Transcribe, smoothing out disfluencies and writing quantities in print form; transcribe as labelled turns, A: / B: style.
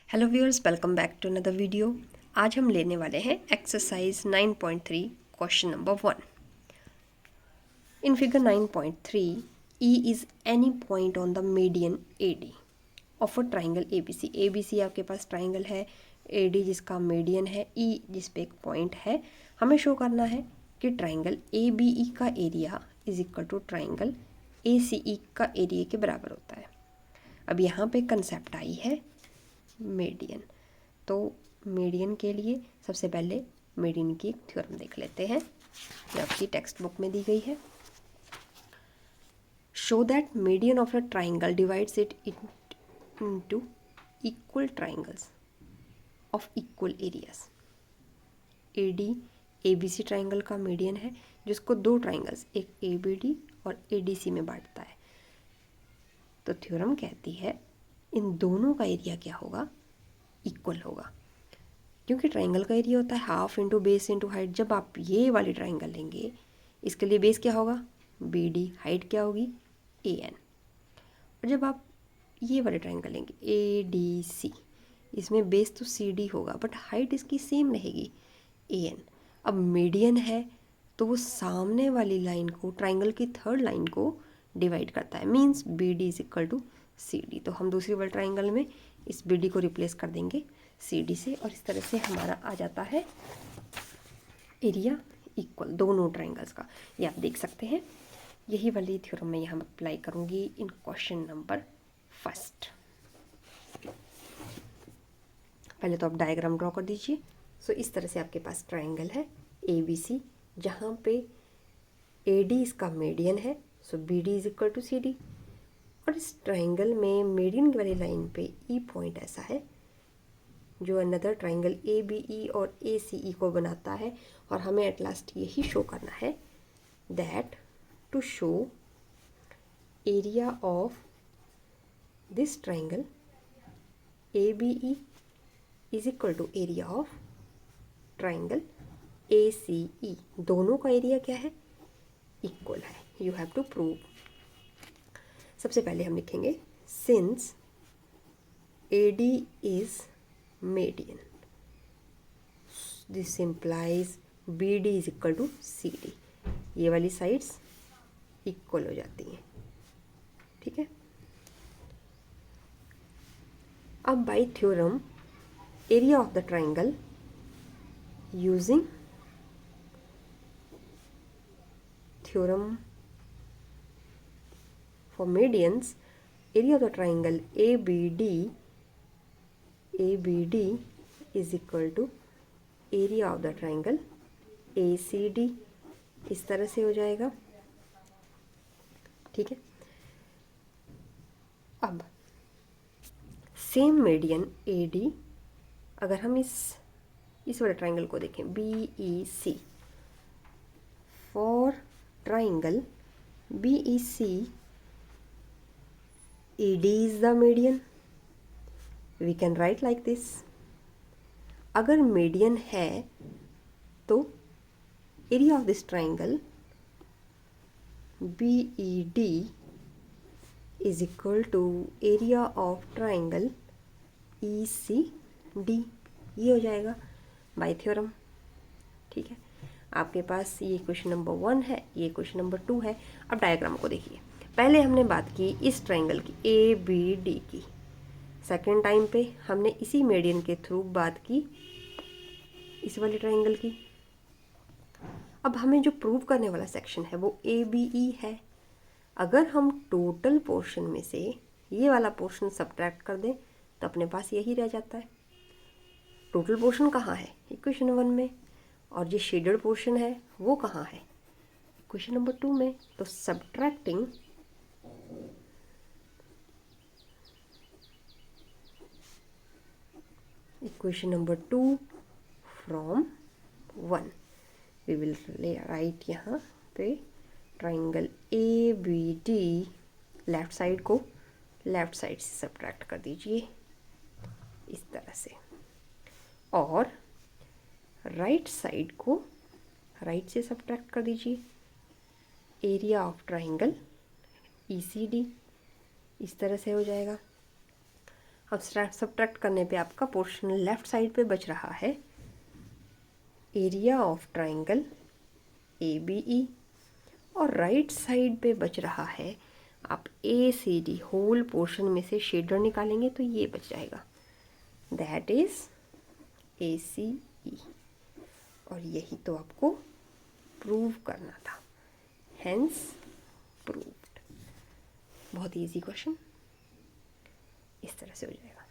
A: Hello viewers, welcome back to another video. आज हम लेने वाले हैं exercise 9.3 question number 1। In figure 9.3 E is any point on the median AD of a triangle ABC। ABC आपके पास triangle है, AD जिसका मीडियन है, E जिस पे एक पॉइंट है। हमें शो करना है कि ट्राइंगल ABE का area is equal to triangle ACE का एरिया के बराबर होता है। अब यहाँ पे कंसेप्ट आई है मीडियन। तो मीडियन के लिए सबसे पहले मीडियन की एक थ्योरम देख लेते हैं, जो आपकी टेक्स्ट बुक में दी गई है। Show that median of a triangle divides it into equal triangles of equal areas. AD ABC triangle का मीडियन है, जिसको दो ट्राइंगल्स, एक ABD और ADC में बांटता है। तो थ्योरम कहती है इन दोनों का एरिया क्या होगा, इक्वल होगा, क्योंकि ट्राइंगल का एरिया होता है half into base into height. जब आप ये वाली ट्राइंगल लेंगे, इसके लिए बेस क्या होगा BD, हाइट क्या होगी AN। और जब आप ये वाले ट्राइंगल लेंगे ADC, इसमें बेस तो CD होगा बट हाइट इसकी सेम रहेगी AN। अब मीडियन है तो वो सामने वाली लाइन को, ट्राइंगल की थर्ड लाइन को डिवाइड करता है, means BD is equal to CD। तो हम दूसरी वाले ट्राइंगल में इस BD को रिप्लेस कर देंगे CD से, और इस तरह से हमारा आ जाता है एरिया इक्वल दोनों ट्राइंगल्स का। ये आप देख सकते हैं। यही वाली थ्योरम मैं यहाँ अप्लाई करूँगी इन क्वेश्चन नंबर 1। पहले तो आप डायग्राम ड्रॉ कर दीजिए। सो इस तरह से आपके पास ट्राइंगल है ABC, जहाँ पे AD इसका मीडियन है, so BD is equal to CD। और इस ट्राइंगल में मीडियन वाली लाइन पे E पॉइंट ऐसा है जो अनदर ट्राइंगल ABE और ACE को बनाता है। और हमें एट लास्ट यही शो करना है that to show area of this triangle ABE is equal to area of triangle ACE। दोनों का एरिया क्या है, इक्वल है। You have to prove. सबसे पहले हम लिखेंगे since AD is median, this implies BD is equal to CD। ये वाली साइड्स इक्वल हो जाती हैं, ठीक है। अब by theorem area of the triangle using theorem for medians, area of the triangle ABD is equal to area of the triangle ACD। इस तरह से हो जाएगा, ठीक है। अब सेम मीडियन AD, अगर हम इस वाले ट्राइंगल को देखें BEC, for triangle BEC AD is the median, we can write like this. अगर मीडियन है तो area of this triangle BED is equal to area of triangle ECD। ये हो जाएगा बाय थ्योरम, ठीक है। आपके पास ये क्वेश्चन नंबर 1 है, ये क्वेश्चन नंबर 2 है। अब डायग्राम को देखिए। पहले हमने बात की इस ट्राइंगल की ABD की, सेकेंड टाइम पे हमने इसी मीडियन के थ्रू बात की इस वाले ट्राइंगल की। अब हमें जो प्रूव करने वाला सेक्शन है वो ABE है। अगर हम टोटल पोर्शन में से ये वाला पोर्शन सब्ट्रैक्ट कर दें तो अपने पास यही रह जाता है। टोटल पोर्शन कहाँ है, इक्वेशन 1 में, और जो शेडेड पोर्शन है वो कहाँ है, इक्वेशन नंबर 2 में। तो subtracting equation number 2 from 1, we will write यहाँ पे ट्राइंगल ABD, लेफ्ट साइड को लेफ्ट साइड से सब्ट्रैक्ट कर दीजिए इस तरह से, और राइट साइड को राइट से सब्ट्रैक्ट कर दीजिए एरिया ऑफ ट्राइंगल ECD। इस तरह से हो जाएगा। अब सब्ट्रैक्ट करने पे आपका पोर्शन लेफ्ट साइड पे बच रहा है एरिया ऑफ ट्राइंगल ABE, और राइट साइड पे बच रहा है, आप ACD होल पोर्शन में से शेडर निकालेंगे तो ये बच जाएगा, दैट इज ACE। और यही तो आपको प्रूव करना था, हेंस प्रूव्ड। बहुत इजी क्वेश्चन, इस तरह से हो जाएगा।